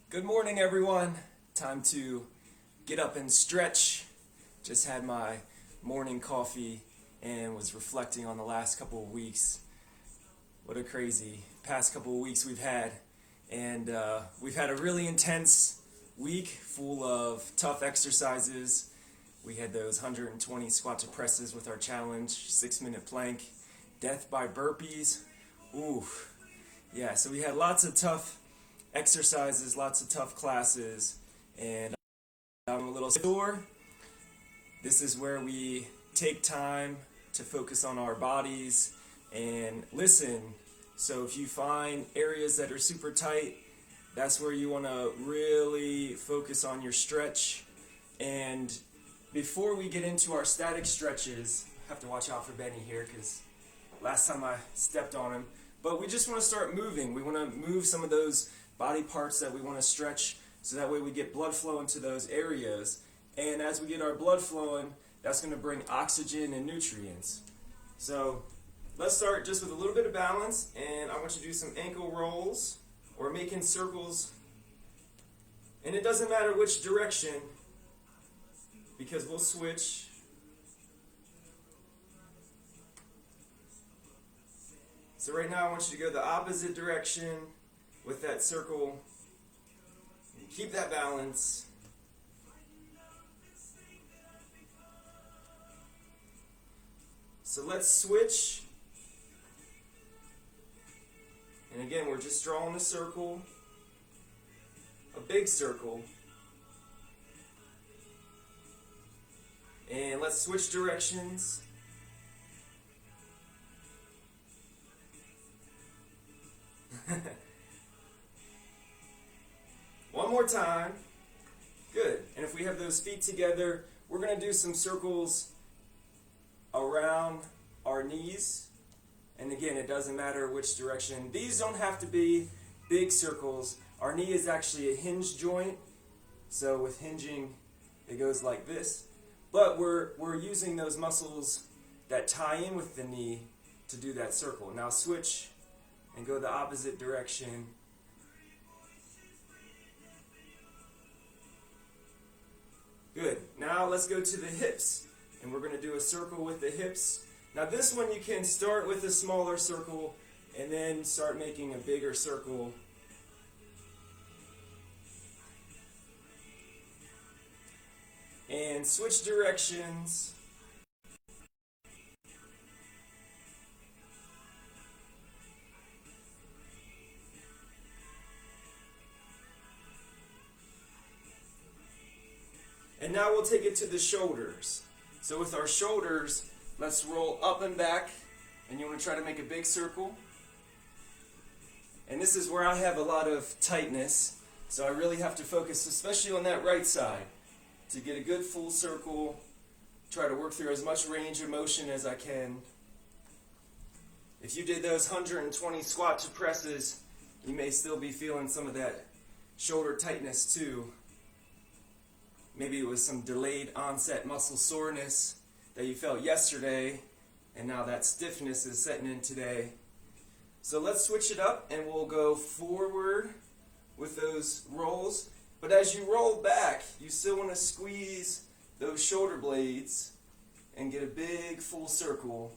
Good morning, everyone. Time to get up and stretch. Just had my morning coffee and was reflecting on the last couple of weeks. What a crazy past couple of weeks we've had. And we've had a really intense week full of tough exercises. We had those 120 squat to presses with our challenge, 6-minute plank, death by burpees. Ooh, yeah, so we had lots of tough exercises, lots of tough classes, and I'm a little sore. This is where we take time to focus on our bodies and listen. So if you find areas that are super tight, that's where you want to really focus on your stretch. And before we get into our static stretches, I have to watch out for Benny here because last time I stepped on him. But we just want to start moving. We want to move some of those body parts that we want to stretch so that way we get blood flow into those areas. And as we get our blood flowing, that's going to bring oxygen and nutrients. So let's start just with a little bit of balance, and I want you to do some ankle rolls or making circles. And it doesn't matter which direction because we'll switch. So right now I want you to go the opposite direction with that circle. Keep that balance. So let's switch. And again, we're just drawing a circle, a big circle. And let's switch directions. One more time. Good. And if we have those feet together, we're going to do some circles around our knees. And again, it doesn't matter which direction. These don't have to be big circles. Our knee is actually a hinge joint. So with hinging, it goes like this. But we're using those muscles that tie in with the knee to do that circle. Now switch and go the opposite direction. Good. Now let's go to the hips. And we're going to do a circle with the hips. Now this one you can start with a smaller circle and then start making a bigger circle. And switch directions. And now we'll take it to the shoulders. So with our shoulders, let's roll up and back. And you want to try to make a big circle. And this is where I have a lot of tightness. So I really have to focus, especially on that right side, to get a good full circle. Try to work through as much range of motion as I can. If you did those 120 squat to presses, you may still be feeling some of that shoulder tightness too. Maybe it was some delayed onset muscle soreness that you felt yesterday, and now that stiffness is setting in today. So let's switch it up, and we'll go forward with those rolls. But as you roll back, you still want to squeeze those shoulder blades and get a big full circle.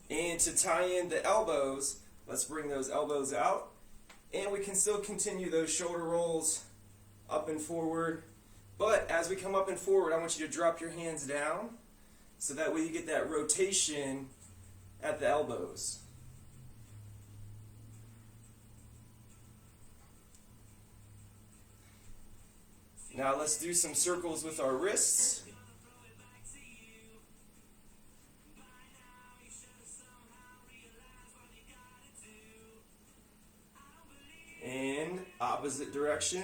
And to tie in the elbows, let's bring those elbows out. And we can still continue those shoulder rolls up and forward. But as we come up and forward, I want you to drop your hands down so that way you get that rotation at the elbows. Now let's do some circles with our wrists. And opposite direction.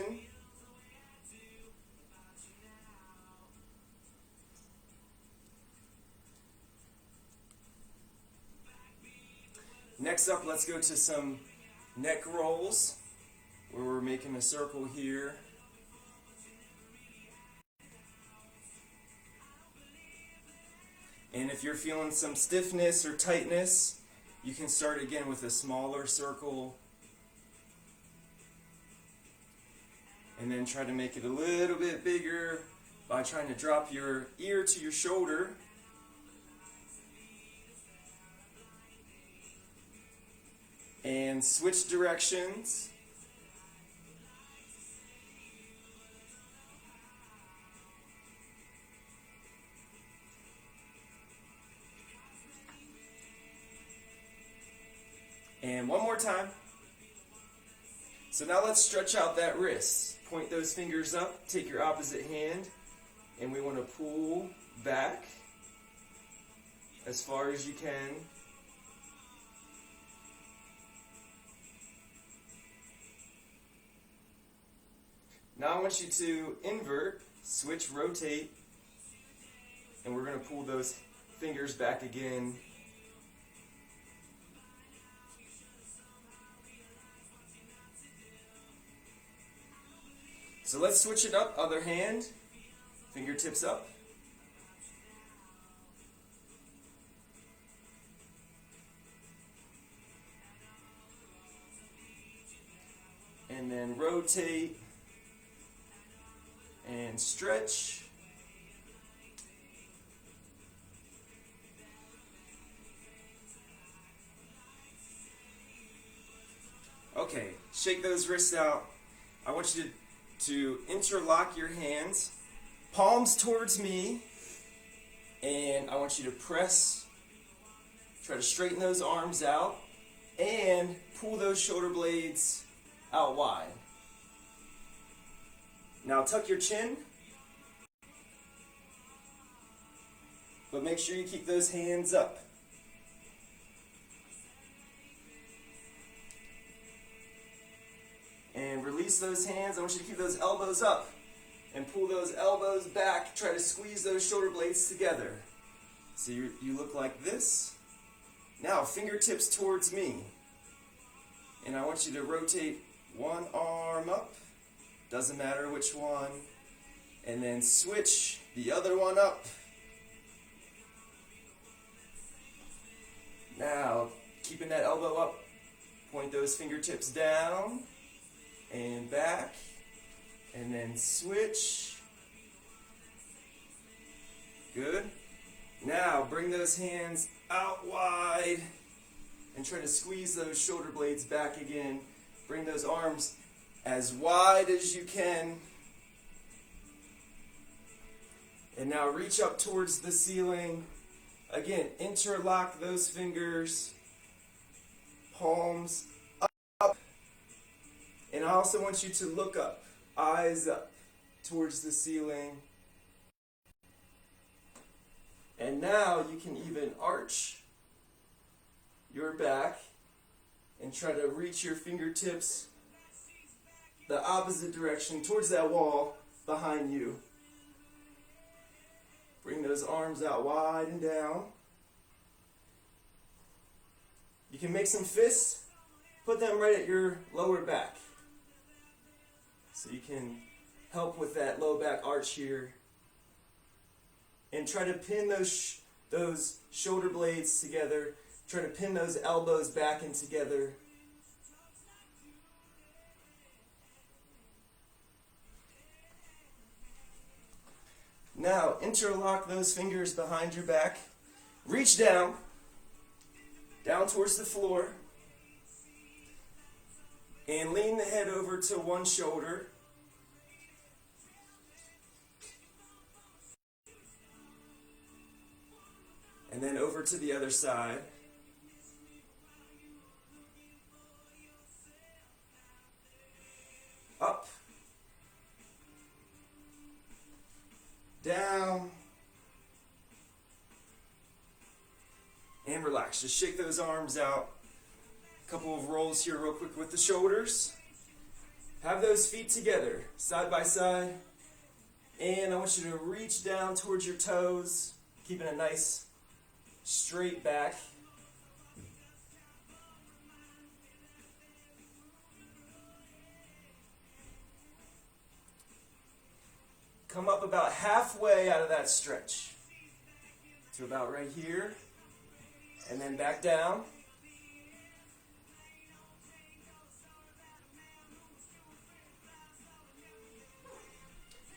Next up, let's go to some neck rolls, where we're making a circle here. And if you're feeling some stiffness or tightness, You can start again with a smaller circle and then try to make it a little bit bigger by trying to drop your ear to your shoulder. And switch directions. And one more time. So now let's stretch out that wrist. Point those fingers up, take your opposite hand, and we want to pull back as far as you can. Now I want you to invert, switch, rotate, and we're going to pull those fingers back again. So let's switch it up, other hand, fingertips up. And then rotate and stretch. Okay, shake those wrists out. I want you to interlock your hands, palms towards me, and I want you to press, try to straighten those arms out, and pull those shoulder blades out wide. Now tuck your chin, but make sure you keep those hands up. And release those hands. I want you to keep those elbows up and pull those elbows back. Try to squeeze those shoulder blades together. So you look like this. Now fingertips towards me. And I want you to rotate one arm up. Doesn't matter which one. And then switch the other one up. Now, keeping that elbow up, point those fingertips down and back, and then switch. Good. Now, bring those hands out wide and try to squeeze those shoulder blades back again. Bring those arms as wide as you can. And now reach up towards the ceiling. Again, interlock those fingers, palms up. And I also want you to look up, eyes up towards the ceiling. And now you can even arch your back and try to reach your fingertips the opposite direction towards that wall behind you. Bring those arms out wide and down. You can make some fists, put them right at your lower back. So you can help with that low back arch here. And try to pin those shoulder blades together. Try to pin those elbows back in together. Now, interlock those fingers behind your back. Reach down towards the floor. And lean the head over to one shoulder. And then over to the other side. Up. Down. And relax. Just shake those arms out. A couple of rolls here real quick with the shoulders. Have those feet together, side by side. And I want you to reach down towards your toes, keeping a nice straight back. Come up about halfway out of that stretch to about right here, and then back down.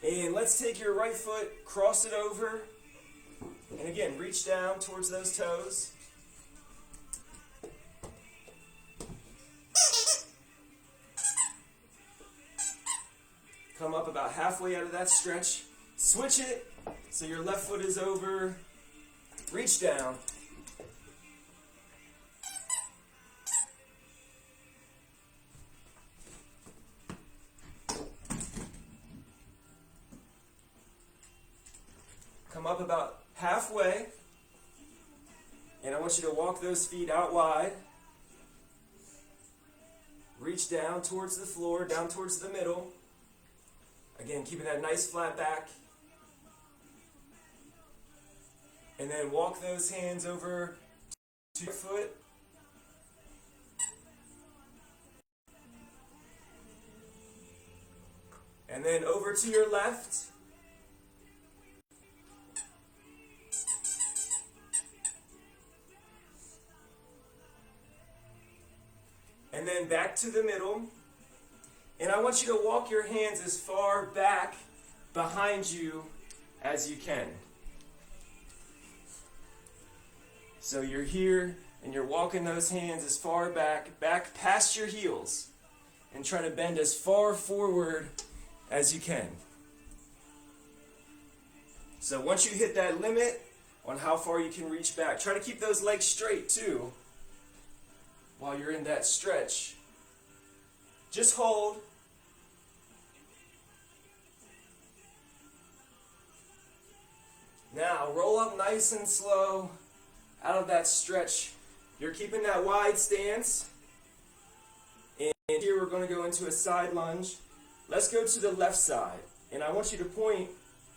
And let's take your right foot, cross it over, and again, reach down towards those toes. Come up about halfway out of that stretch. Switch it so your left foot is over. Reach down. Come up about halfway, and I want you to walk those feet out wide. Reach down towards the floor, down towards the middle. Again, keeping that nice flat back. And then walk those hands over to your foot. And then over to your left. And then back to the middle. And I want you to walk your hands as far back behind you as you can. So you're here and you're walking those hands as far back past your heels. And try to bend as far forward as you can. So once you hit that limit on how far you can reach back, try to keep those legs straight too. While you're in that stretch, just hold. Now roll up nice and slow out of that stretch. You're keeping that wide stance. And here we're going to go into a side lunge. Let's go to the left side. And I want you to point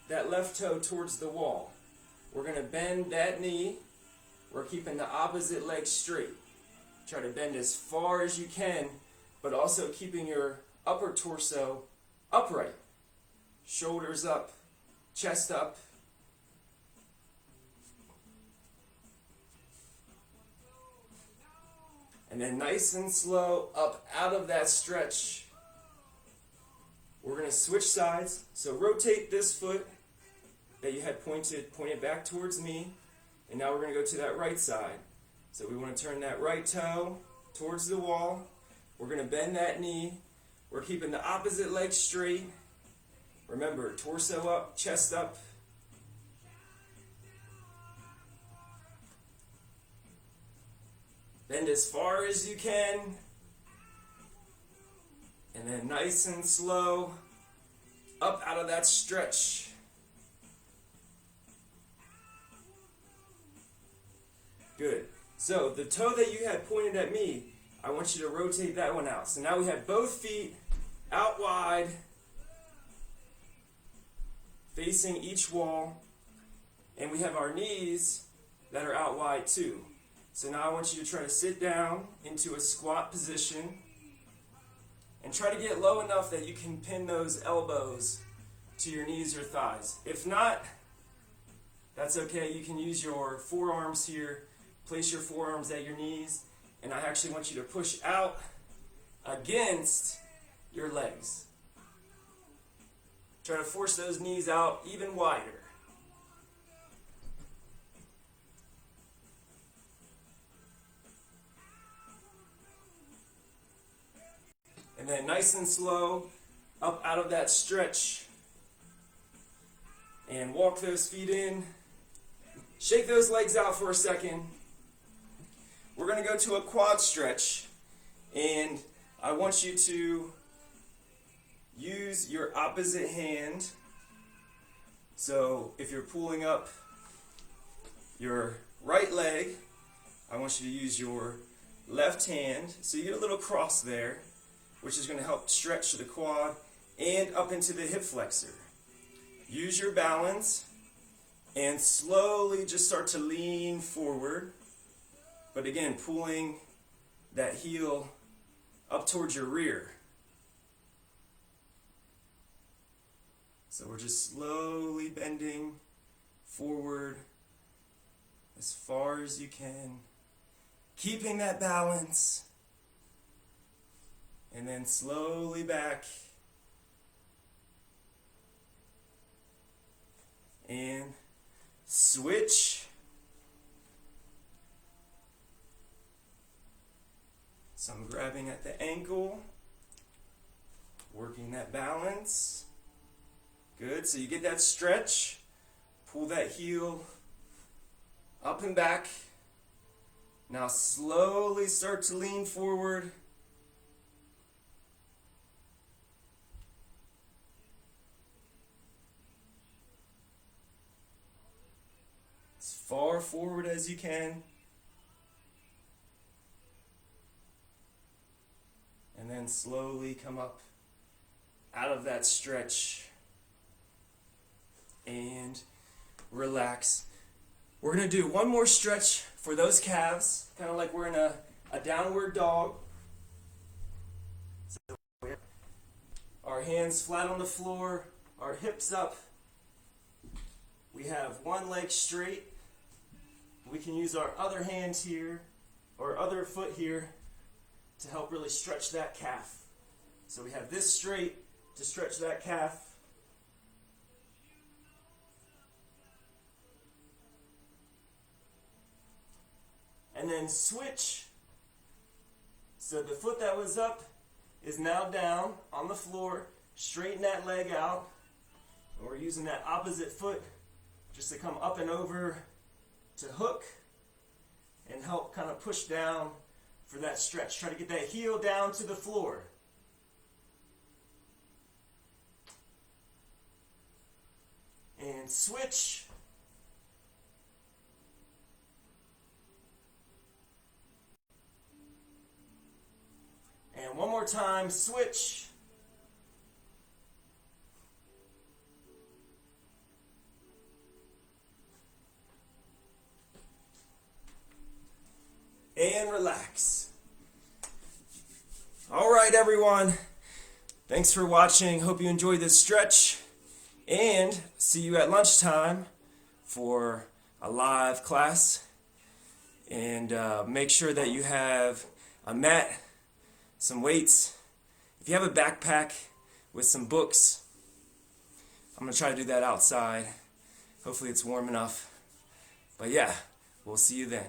that left toe towards the wall. We're going to bend that knee. We're keeping the opposite leg straight. Try to bend as far as you can, but also keeping your upper torso upright. Shoulders up, chest up. And then nice and slow, up out of that stretch. We're going to switch sides. So rotate this foot that you had pointed back towards me. And now we're going to go to that right side. So we want to turn that right toe towards the wall. We're going to bend that knee. We're keeping the opposite leg straight. Remember, torso up, chest up. Bend as far as you can. And then nice and slow, up out of that stretch. Good. So the toe that you had pointed at me, I want you to rotate that one out. So now we have both feet out wide, facing each wall, and we have our knees that are out wide too. So now I want you to try to sit down into a squat position and try to get low enough that you can pin those elbows to your knees or thighs. If not, that's okay. You can use your forearms here. Place your forearms at your knees, and I actually want you to push out against your legs. Try to force those knees out even wider. And then nice and slow, up out of that stretch. And walk those feet in. Shake those legs out for a second. We're going to go to a quad stretch, and I want you to use your opposite hand. So if you're pulling up your right leg, I want you to use your left hand. So you get a little cross there, which is going to help stretch the quad and up into the hip flexor. Use your balance and slowly just start to lean forward. But again, pulling that heel up towards your rear. So we're just slowly bending forward as far as you can, keeping that balance, and then slowly back. and switch. So I'm grabbing at the ankle, working that balance. Good, so you get that stretch, pull that heel up and back. Now slowly start to lean forward. As far forward as you can. And then slowly come up out of that stretch and relax. We're going to do one more stretch for those calves, kind of like we're in a downward dog. So our hands flat on the floor, our hips up. We have one leg straight. We can use our other hand here, or other foot here, to help really stretch that calf. So we have this straight to stretch that calf. And then switch. So the foot that was up is now down on the floor. Straighten that leg out. And we're using that opposite foot just to come up and over to hook and help kind of push down for that stretch. Try to get that heel down to the floor. And switch. And one more time, switch. And relax. All right, everyone. Thanks for watching. Hope you enjoyed this stretch. And see you at lunchtime for a live class. And make sure that you have a mat, some weights. If you have a backpack with some books, I'm going to try to do that outside. Hopefully it's warm enough. But yeah, we'll see you then.